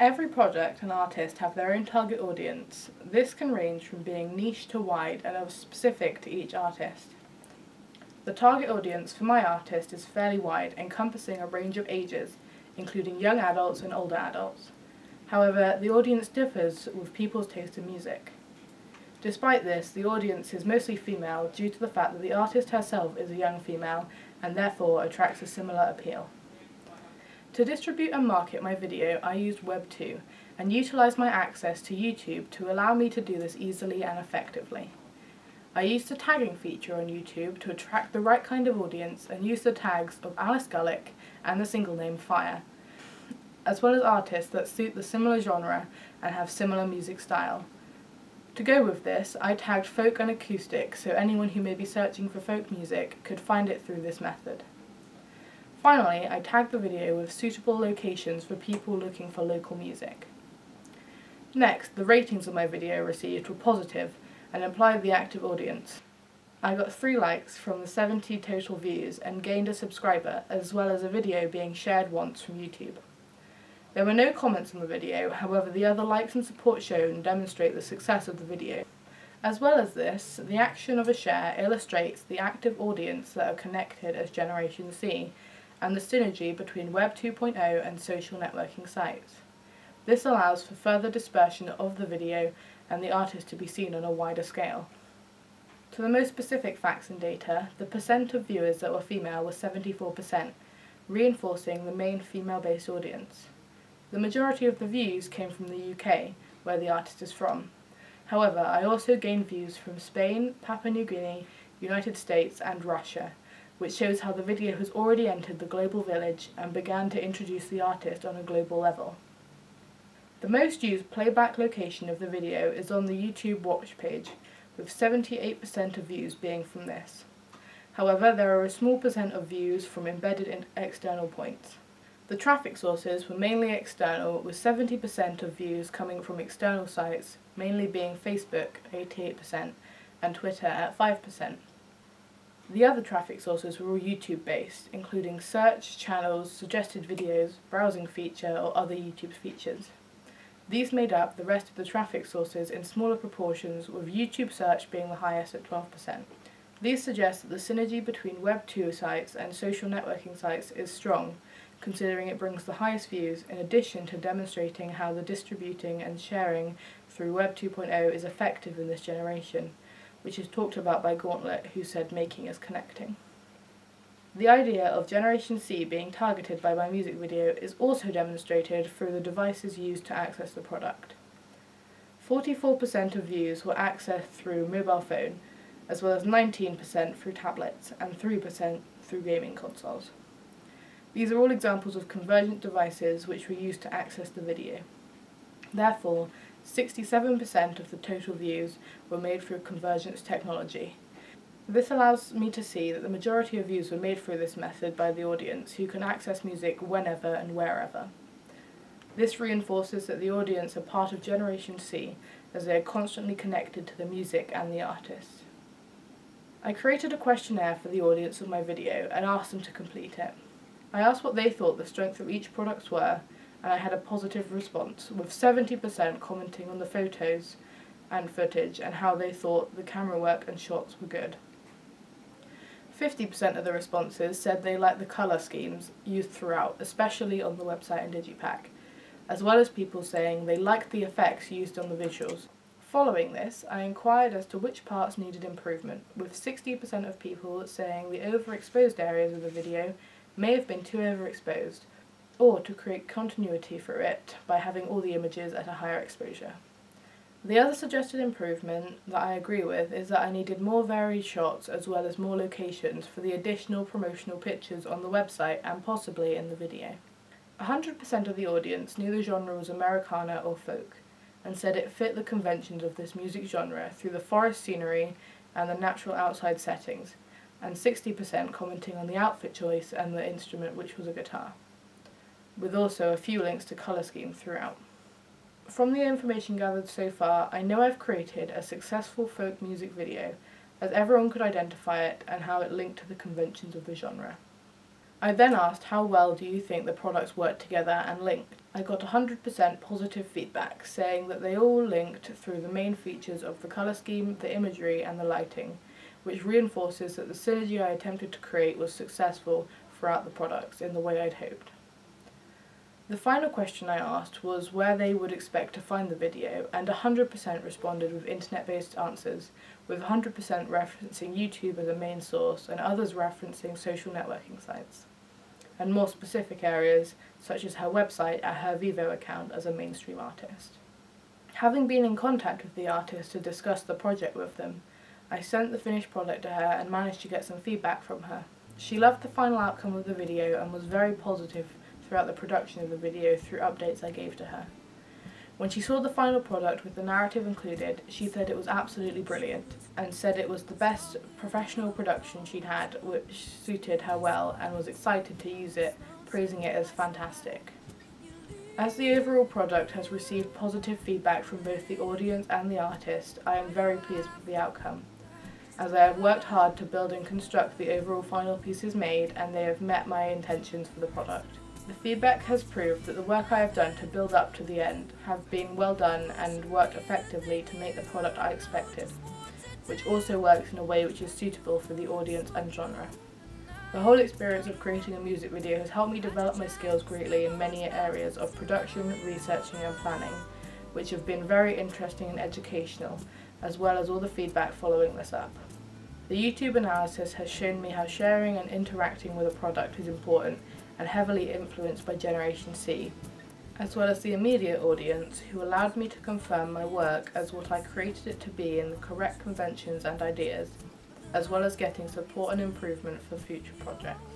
Every project and artist have their own target audience. This can range from being niche to wide and are specific to each artist. The target audience for my artist is fairly wide, encompassing a range of ages, including young adults and older adults. However, the audience differs with people's taste in music. Despite this, the audience is mostly female due to the fact that the artist herself is a young female and therefore attracts a similar appeal. To distribute and market my video, I used Web2 and utilised my access to YouTube to allow me to do this easily and effectively. I used the tagging feature on YouTube to attract the right kind of audience and used the tags of Alice Gulick and the single name Fire, as well as artists that suit the similar genre and have similar music style. To go with this, I tagged folk and acoustic so anyone who may be searching for folk music could find it through this method. Finally, I tagged the video with suitable locations for people looking for local music. Next, the ratings of my video received were positive and implied the active audience. I got 3 likes from the 70 total views and gained a subscriber, as well as a video being shared once from YouTube. There were no comments on the video, however the other likes and support shown demonstrate the success of the video. As well as this, the action of a share illustrates the active audience that are connected as Generation C, and the synergy between Web 2.0 and social networking sites. This allows for further dispersion of the video and the artist to be seen on a wider scale. To the most specific facts and data, the percent of viewers that were female was 74%, reinforcing the main female-based audience. The majority of the views came from the UK, where the artist is from. However, I also gained views from Spain, Papua New Guinea, United States and Russia, which shows how the video has already entered the global village and began to introduce the artist on a global level. The most used playback location of the video is on the YouTube watch page, with 78% of views being from this. However, there are a small percent of views from embedded external points. The traffic sources were mainly external, with 70% of views coming from external sites, mainly being Facebook 88% and Twitter at 5%. The other traffic sources were all YouTube-based, including search, channels, suggested videos, browsing feature, or other YouTube features. These made up the rest of the traffic sources in smaller proportions, with YouTube search being the highest at 12%. These suggest that the synergy between Web 2 sites and social networking sites is strong, considering it brings the highest views, in addition to demonstrating how the distributing and sharing through Web 2.0 is effective in this generation, which is talked about by Gauntlet, who said making is connecting. The idea of Generation C being targeted by my music video is also demonstrated through the devices used to access the product. 44% of views were accessed through mobile phone, as well as 19% through tablets and 3% through gaming consoles. These are all examples of convergent devices which were used to access the video. Therefore, 67% of the total views were made through convergence technology. This allows me to see that the majority of views were made through this method by the audience, who can access music whenever and wherever. This reinforces that the audience are part of Generation C, as they are constantly connected to the music and the artist. I created a questionnaire for the audience of my video and asked them to complete it. I asked what they thought the strengths of each product were, and I had a positive response, with 70% commenting on the photos and footage and how they thought the camera work and shots were good. 50% of the responses said they liked the colour schemes used throughout, especially on the website and Digipack, as well as people saying they liked the effects used on the visuals. Following this, I inquired as to which parts needed improvement, with 60% of people saying the overexposed areas of the video may have been too overexposed, or to create continuity for it by having all the images at a higher exposure. The other suggested improvement that I agree with is that I needed more varied shots as well as more locations for the additional promotional pictures on the website and possibly in the video. 100% of the audience knew the genre was Americana or folk, and said it fit the conventions of this music genre through the forest scenery and the natural outside settings, and 60% commenting on the outfit choice and the instrument, which was a guitar, with also a few links to colour scheme throughout. From the information gathered so far, I know I've created a successful folk music video, as everyone could identify it and how it linked to the conventions of the genre. I then asked how well do you think the products work together and linked. I got 100% positive feedback, saying that they all linked through the main features of the colour scheme, the imagery and the lighting, which reinforces that the synergy I attempted to create was successful throughout the products in the way I'd hoped. The final question I asked was where they would expect to find the video, and 100% responded with internet-based answers, with 100% referencing YouTube as a main source and others referencing social networking sites, and more specific areas such as her website and her Vivo account as a mainstream artist. Having been in contact with the artist to discuss the project with them, I sent the finished product to her and managed to get some feedback from her. She loved the final outcome of the video and was very positive throughout the production of the video through updates I gave to her. When she saw the final product with the narrative included, she said it was absolutely brilliant and said it was the best professional production she'd had, which suited her well, and was excited to use it, praising it as fantastic. As the overall product has received positive feedback from both the audience and the artist, I am very pleased with the outcome, as I have worked hard to build and construct the overall final pieces made, and they have met my intentions for the product. The feedback has proved that the work I have done to build up to the end have been well done and worked effectively to make the product I expected, which also works in a way which is suitable for the audience and genre. The whole experience of creating a music video has helped me develop my skills greatly in many areas of production, researching and planning, which have been very interesting and educational, as well as all the feedback following this up. The YouTube analysis has shown me how sharing and interacting with a product is important and heavily influenced by Generation C, as well as the immediate audience, who allowed me to confirm my work as what I created it to be in the correct conventions and ideas, as well as getting support and improvement for future projects.